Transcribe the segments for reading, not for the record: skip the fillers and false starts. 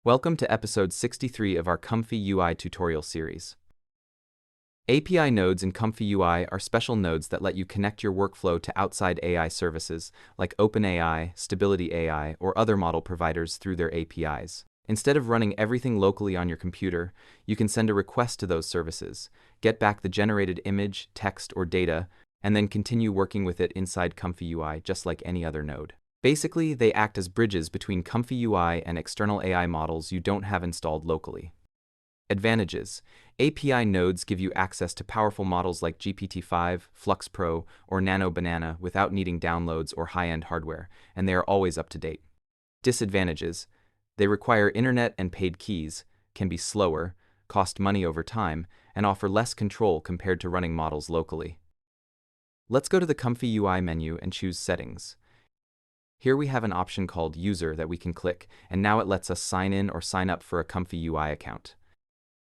Welcome to episode 63 of our ComfyUI tutorial series. API nodes in ComfyUI are special nodes that let you connect your workflow to outside AI services like OpenAI, Stability AI, or other model providers through their APIs. Instead of running everything locally on your computer, you can send a request to those services, get back the generated image, text, or data, and then continue working with it inside ComfyUI just like any other node. Basically, they act as bridges between ComfyUI and external AI models you don't have installed locally. Advantages: API nodes give you access to powerful models like GPT-5, Flux Pro, or Nano Banana without needing downloads or high-end hardware, and they are always up to date. Disadvantages: they require internet and paid keys, can be slower, cost money over time, and offer less control compared to running models locally. Let's go to the ComfyUI menu and choose Settings. Here we have an option called User that we can click, and now it lets us sign in or sign up for a ComfyUI account.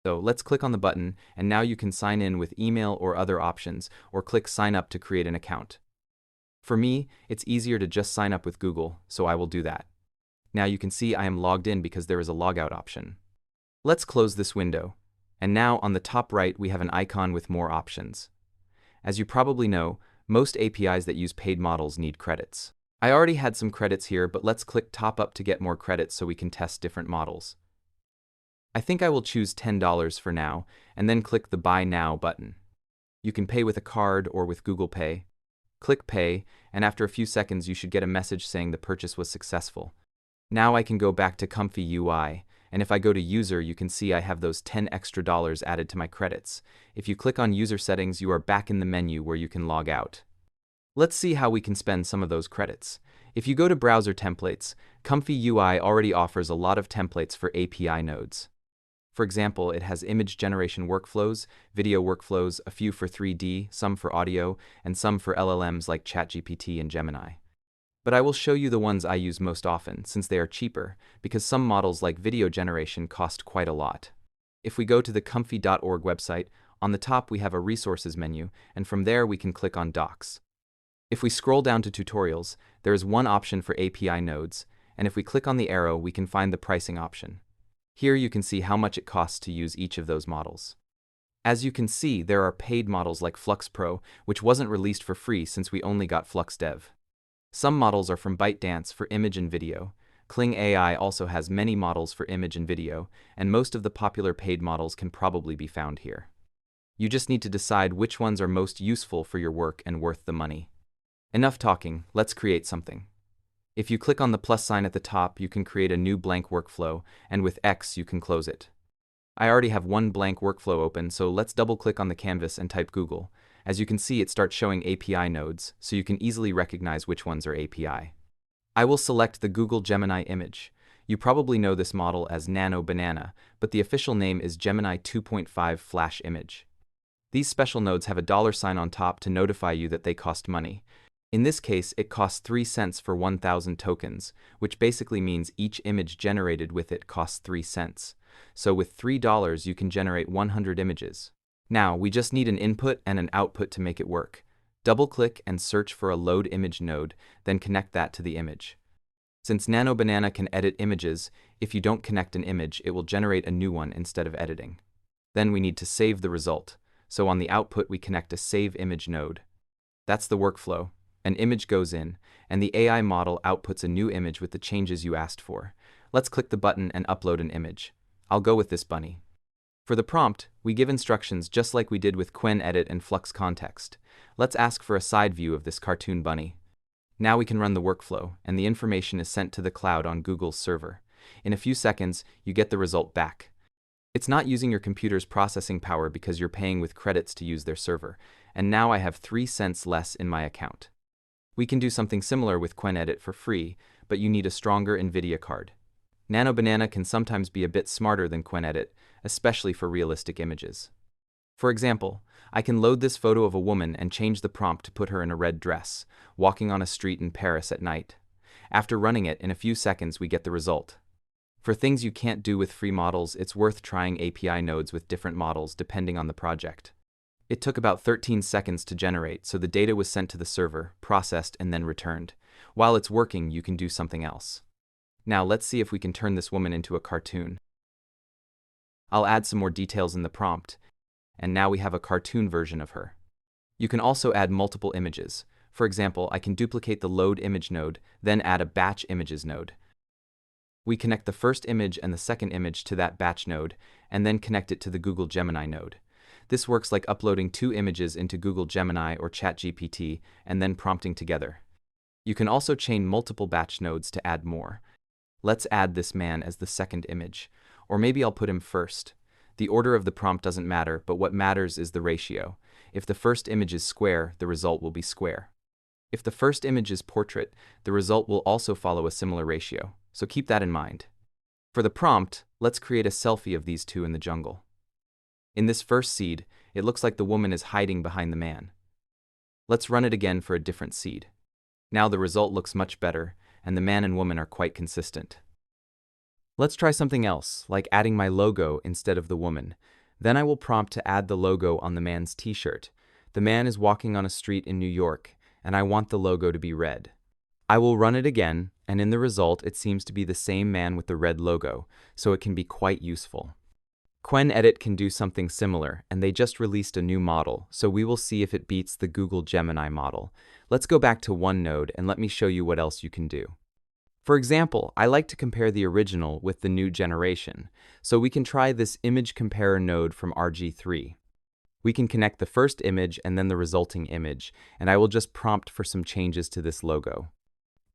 So let's click on the button, and now you can sign in with email or other options, or click Sign Up to create an account. For me, it's easier to just sign up with Google, so I will do that. Now you can see I am logged in because there is a logout option. Let's close this window. And now on the top right we have an icon with more options. As you probably know, most APIs that use paid models need credits. I already had some credits here, but let's click Top Up to get more credits so we can test different models. I think I will choose $10 for now, and then click the Buy Now button. You can pay with a card or with Google Pay. Click Pay, and after a few seconds you should get a message saying the purchase was successful. Now I can go back to ComfyUI, and if I go to User, you can see I have those $10 extra added to my credits. If you click on User Settings, you are back in the menu where you can log out. Let's see how we can spend some of those credits. If you go to Browser Templates, ComfyUI already offers a lot of templates for API nodes. For example, it has image generation workflows, video workflows, a few for 3D, some for audio, and some for LLMs like ChatGPT and Gemini. But I will show you the ones I use most often, since they are cheaper, because some models like video generation cost quite a lot. If we go to the comfy.org website, on the top we have a Resources menu, and from there we can click on Docs. If we scroll down to Tutorials, there is one option for API nodes, and if we click on the arrow, we can find the pricing option. Here you can see how much it costs to use each of those models. As you can see, there are paid models like Flux Pro, which wasn't released for free since we only got Flux Dev. Some models are from ByteDance for image and video. Kling AI also has many models for image and video, and most of the popular paid models can probably be found here. You just need to decide which ones are most useful for your work and worth the money. Enough talking, let's create something. If you click on the plus sign at the top, you can create a new blank workflow, and with X you can close it. I already have one blank workflow open, so let's double-click on the canvas and type Google. As you can see, it starts showing API nodes, so you can easily recognize which ones are API. I will select the Google Gemini image. You probably know this model as Nano Banana, but the official name is Gemini 2.5 Flash Image. These special nodes have a $sign on top to notify you that they cost money. In this case, it costs 3 cents for 1,000 tokens, which basically means each image generated with it costs 3 cents. So with $3 you can generate 100 images. Now, we just need an input and an output to make it work. Double-click and search for a Load Image node, then connect that to the image. Since Nano Banana can edit images, if you don't connect an image, it will generate a new one instead of editing. Then we need to save the result, so on the output we connect a Save Image node. That's the workflow. An image goes in, and the AI model outputs a new image with the changes you asked for. Let's click the button and upload an image. I'll go with this bunny. For the prompt, we give instructions just like we did with Qwen Edit and Flux Context. Let's ask for a side view of this cartoon bunny. Now we can run the workflow, and the information is sent to the cloud on Google's server. In a few seconds, you get the result back. It's not using your computer's processing power because you're paying with credits to use their server, and now I have 3 cents less in my account. We can do something similar with Qwen Edit for free, but you need a stronger NVIDIA card. Nano Banana can sometimes be a bit smarter than Qwen Edit, especially for realistic images. For example, I can load this photo of a woman and change the prompt to put her in a red dress, walking on a street in Paris at night. After running it, in a few seconds we get the result. For things you can't do with free models, it's worth trying API nodes with different models depending on the project. It took about 13 seconds to generate, so the data was sent to the server, processed, and then returned. While it's working, you can do something else. Now let's see if we can turn this woman into a cartoon. I'll add some more details in the prompt, and now we have a cartoon version of her. You can also add multiple images. For example, I can duplicate the load image node, then add a batch images node. We connect the first image and the second image to that batch node, and then connect it to the Google Gemini node. This works like uploading two images into Google Gemini or ChatGPT and then prompting together. You can also chain multiple batch nodes to add more. Let's add this man as the second image, or maybe I'll put him first. The order of the prompt doesn't matter, but what matters is the ratio. If the first image is square, the result will be square. If the first image is portrait, the result will also follow a similar ratio, so keep that in mind. For the prompt, let's create a selfie of these two in the jungle. In this first seed, it looks like the woman is hiding behind the man. Let's run it again for a different seed. Now the result looks much better, and the man and woman are quite consistent. Let's try something else, like adding my logo instead of the woman. Then I will prompt to add the logo on the man's t-shirt. The man is walking on a street in New York, and I want the logo to be red. I will run it again, and in the result it seems to be the same man with the red logo, so it can be quite useful. QuenEdit can do something similar, and they just released a new model, so we will see if it beats the Google Gemini model. Let's go back to one node and let me show you what else you can do. For example, I like to compare the original with the new generation, so we can try this image comparer node from RG3. We can connect the first image and then the resulting image, and I will just prompt for some changes to this logo.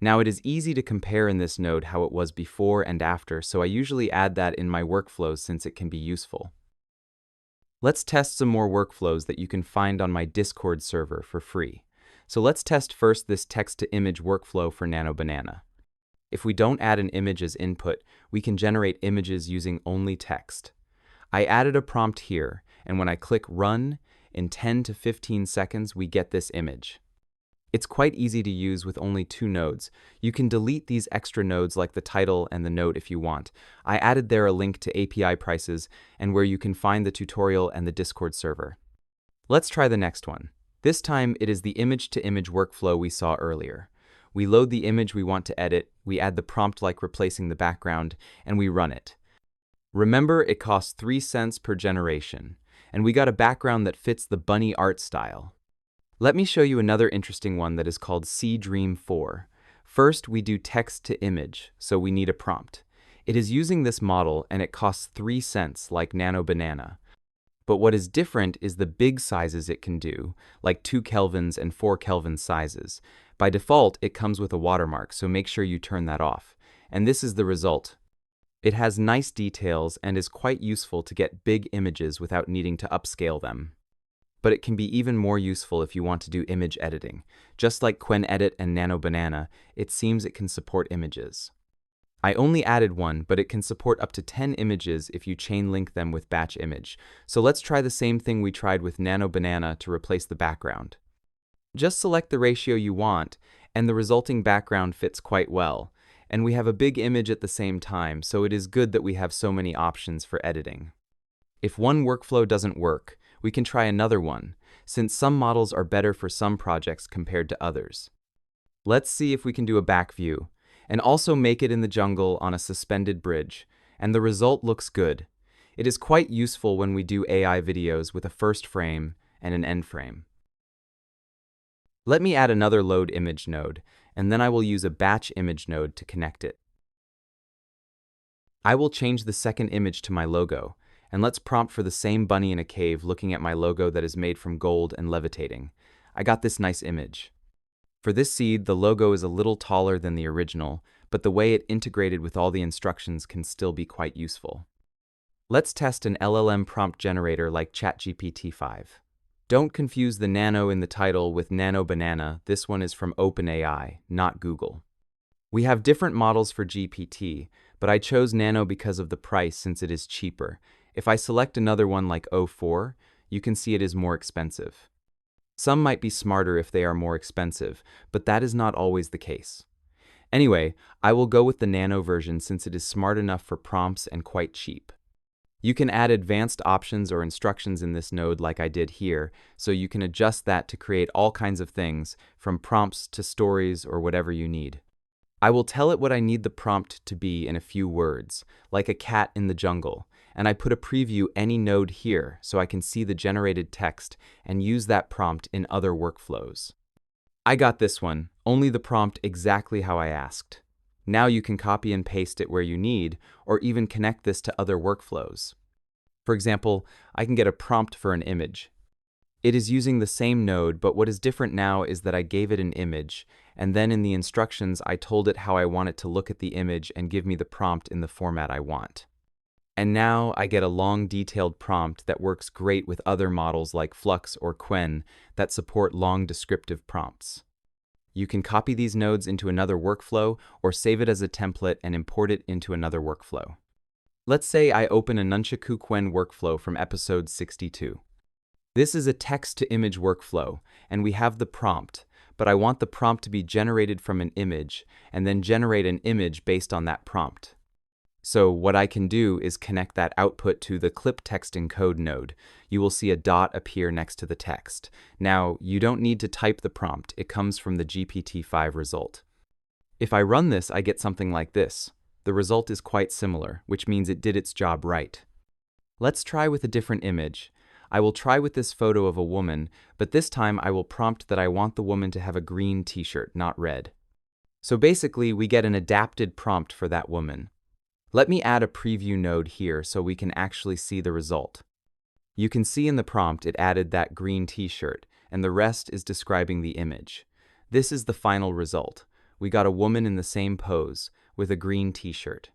Now it is easy to compare in this node how it was before and after, so I usually add that in my workflows since it can be useful. Let's test some more workflows that you can find on my Discord server for free. So let's test first this text-to-image workflow for Nano Banana. If we don't add an image as input, we can generate images using only text. I added a prompt here, and when I click Run, in 10 to 15 seconds we get this image. It's quite easy to use with only two nodes. You can delete these extra nodes like the title and the note if you want. I added there a link to API prices and where you can find the tutorial and the Discord server. Let's try the next one. This time it is the image-to-image workflow we saw earlier. We load the image we want to edit, we add the prompt like replacing the background, and we run it. Remember, it costs 3 cents per generation, and we got a background that fits the bunny art style. Let me show you another interesting one that is called Seedream 4. First, we do text to image, so we need a prompt. It is using this model and it costs 3 cents like Nano Banana. But what is different is the big sizes it can do, like 2 kelvins and 4 kelvin sizes. By default, it comes with a watermark, so make sure you turn that off. And this is the result. It has nice details and is quite useful to get big images without needing to upscale them. But it can be even more useful if you want to do image editing. Just like QuenEdit and Nano Banana, it seems it can support images. I only added one, but it can support up to 10 images if you chain link them with batch image. So let's try the same thing we tried with Nano Banana to replace the background. Just select the ratio you want, and the resulting background fits quite well. And we have a big image at the same time, so it is good that we have so many options for editing. If one workflow doesn't work, we can try another one, since some models are better for some projects compared to others. Let's see if we can do a back view, and also make it in the jungle on a suspended bridge, and the result looks good. It is quite useful when we do AI videos with a first frame and an end frame. Let me add another load image node, and then I will use a batch image node to connect it. I will change the second image to my logo, and let's prompt for the same bunny in a cave looking at my logo that is made from gold and levitating. I got this nice image. For this seed, the logo is a little taller than the original, but the way it integrated with all the instructions can still be quite useful. Let's test an LLM prompt generator like ChatGPT-5. Don't confuse the Nano in the title with Nano Banana. This one is from OpenAI, not Google. We have different models for GPT, but I chose Nano because of the price since it is cheaper. If I select another one like O4, you can see it is more expensive. Some might be smarter if they are more expensive, but that is not always the case. Anyway, I will go with the Nano version since it is smart enough for prompts and quite cheap. You can add advanced options or instructions in this node like I did here, so you can adjust that to create all kinds of things, from prompts to stories or whatever you need. I will tell it what I need the prompt to be in a few words, like a cat in the jungle, and I put a preview any node here so I can see the generated text and use that prompt in other workflows. I got this one, only the prompt exactly how I asked. Now you can copy and paste it where you need, or even connect this to other workflows. For example, I can get a prompt for an image. It is using the same node, but what is different now is that I gave it an image, and then in the instructions I told it how I want it to look at the image and give me the prompt in the format I want. And now I get a long detailed prompt that works great with other models like Flux or Qwen that support long descriptive prompts. You can copy these nodes into another workflow or save it as a template and import it into another workflow. Let's say I open a Nunchaku Qwen workflow from episode 62. This is a text-to-image workflow, and we have the prompt, but I want the prompt to be generated from an image, and then generate an image based on that prompt. So what I can do is connect that output to the clip text encode node. You will see a dot appear next to the text. Now, you don't need to type the prompt, it comes from the GPT-5 result. If I run this, I get something like this. The result is quite similar, which means it did its job right. Let's try with a different image. I will try with this photo of a woman, but this time I will prompt that I want the woman to have a green t-shirt, not red. So basically, we get an adapted prompt for that woman. Let me add a preview node here so we can actually see the result. You can see in the prompt it added that green t-shirt, and the rest is describing the image. This is the final result. We got a woman in the same pose, with a green t-shirt.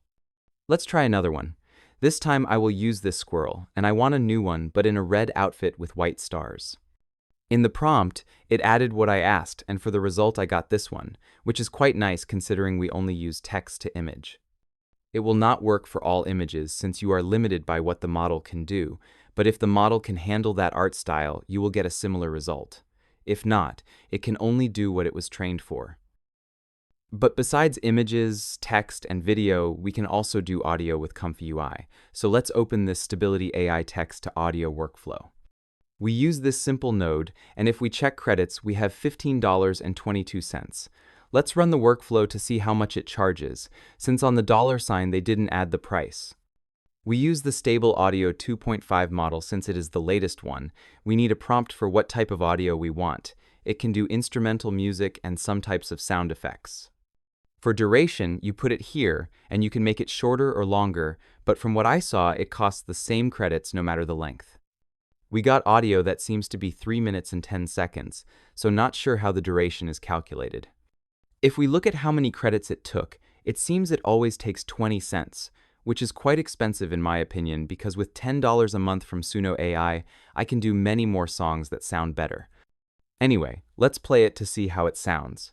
Let's try another one. This time I will use this squirrel, and I want a new one, but in a red outfit with white stars. In the prompt, it added what I asked, and for the result I got this one, which is quite nice considering we only use text to image. It will not work for all images since you are limited by what the model can do, but if the model can handle that art style, you will get a similar result. If not, it can only do what it was trained for. But besides images, text, and video, we can also do audio with ComfyUI. So let's open this Stability AI text to audio workflow. We use this simple node, and if we check credits, we have $15.22. Let's run the workflow to see how much it charges, since on the $sign they didn't add the price. We use the Stable Audio 2.5 model since it is the latest one. We need a prompt for what type of audio we want. It can do instrumental music and some types of sound effects. For duration, you put it here, and you can make it shorter or longer, but from what I saw, it costs the same credits no matter the length. We got audio that seems to be 3 minutes and 10 seconds, so not sure how the duration is calculated. If we look at how many credits it took, it seems it always takes 20 cents, which is quite expensive in my opinion because with $10 a month from Suno AI, I can do many more songs that sound better. Anyway, let's play it to see how it sounds.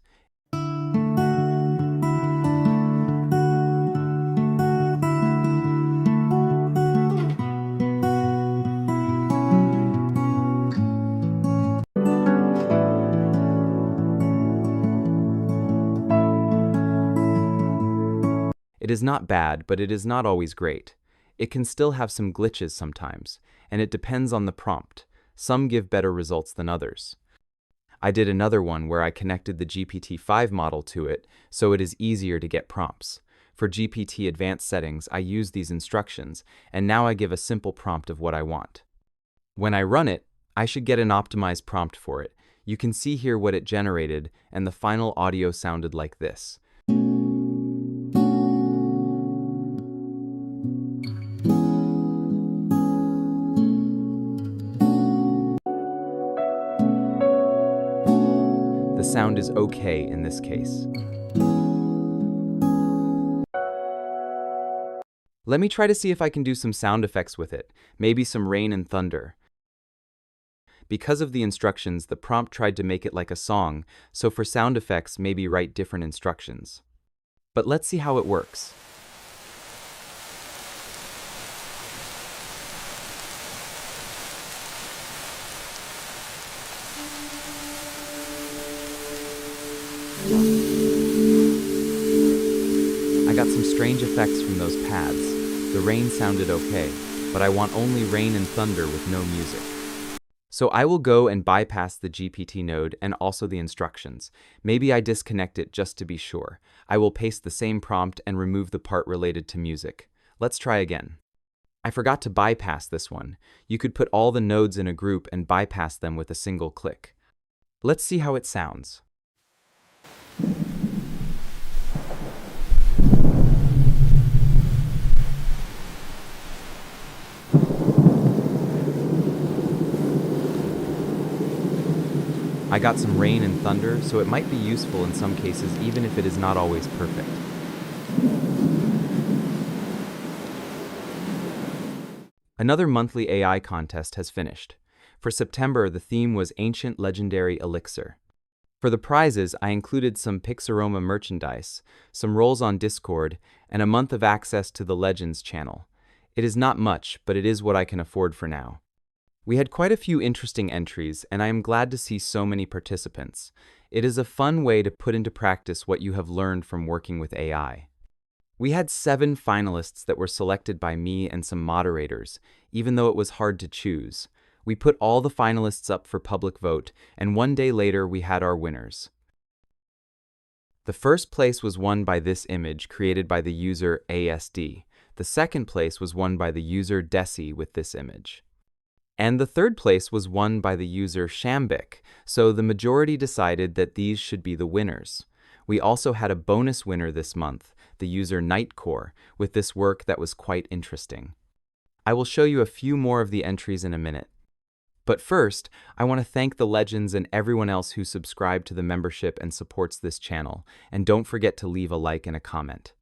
It is not bad, but it is not always great. It can still have some glitches sometimes, and it depends on the prompt. Some give better results than others. I did another one where I connected the GPT-5 model to it, so it is easier to get prompts. For GPT advanced settings, I use these instructions, and now I give a simple prompt of what I want. When I run it, I should get an optimized prompt for it. You can see here what it generated, and the final audio sounded like this. The sound is okay in this case. Let me try to see if I can do some sound effects with it, maybe some rain and thunder. Because of the instructions, the prompt tried to make it like a song, so for sound effects, maybe write different instructions. But let's see how it works. I got some strange effects from those pads. The rain sounded okay, but I want only rain and thunder with no music. So I will go and bypass the GPT node and also the instructions. Maybe I disconnect it just to be sure. I will paste the same prompt and remove the part related to music. Let's try again. I forgot to bypass this one. You could put all the nodes in a group and bypass them with a single click. Let's see how it sounds. I got some rain and thunder, so it might be useful in some cases even if it is not always perfect. Another monthly AI contest has finished. For September, the theme was Ancient Legendary Elixir. For the prizes, I included some pixaroma merchandise, some roles on Discord, and a month of access to the Legends channel. It is not much, but it is what I can afford for now. We had quite a few interesting entries, and I am glad to see so many participants. It is a fun way to put into practice what you have learned from working with AI. We had 7 finalists that were selected by me and some moderators, even though it was hard to choose. We put all the finalists up for public vote, and one day later we had our winners. The first place was won by this image created by the user ASD. The second place was won by the user Desi with this image. And the third place was won by the user Shambik, so the majority decided that these should be the winners. We also had a bonus winner this month, the user Nightcore, with this work that was quite interesting. I will show you a few more of the entries in a minute. But first, I want to thank the Legends and everyone else who subscribed to the membership and supports this channel, and don't forget to leave a like and a comment.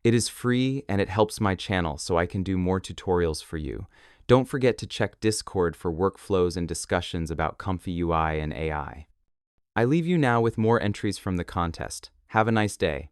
It is free and it helps my channel so I can do more tutorials for you. Don't forget to check Discord for workflows and discussions about ComfyUI and AI. I leave you now with more entries from the contest. Have a nice day.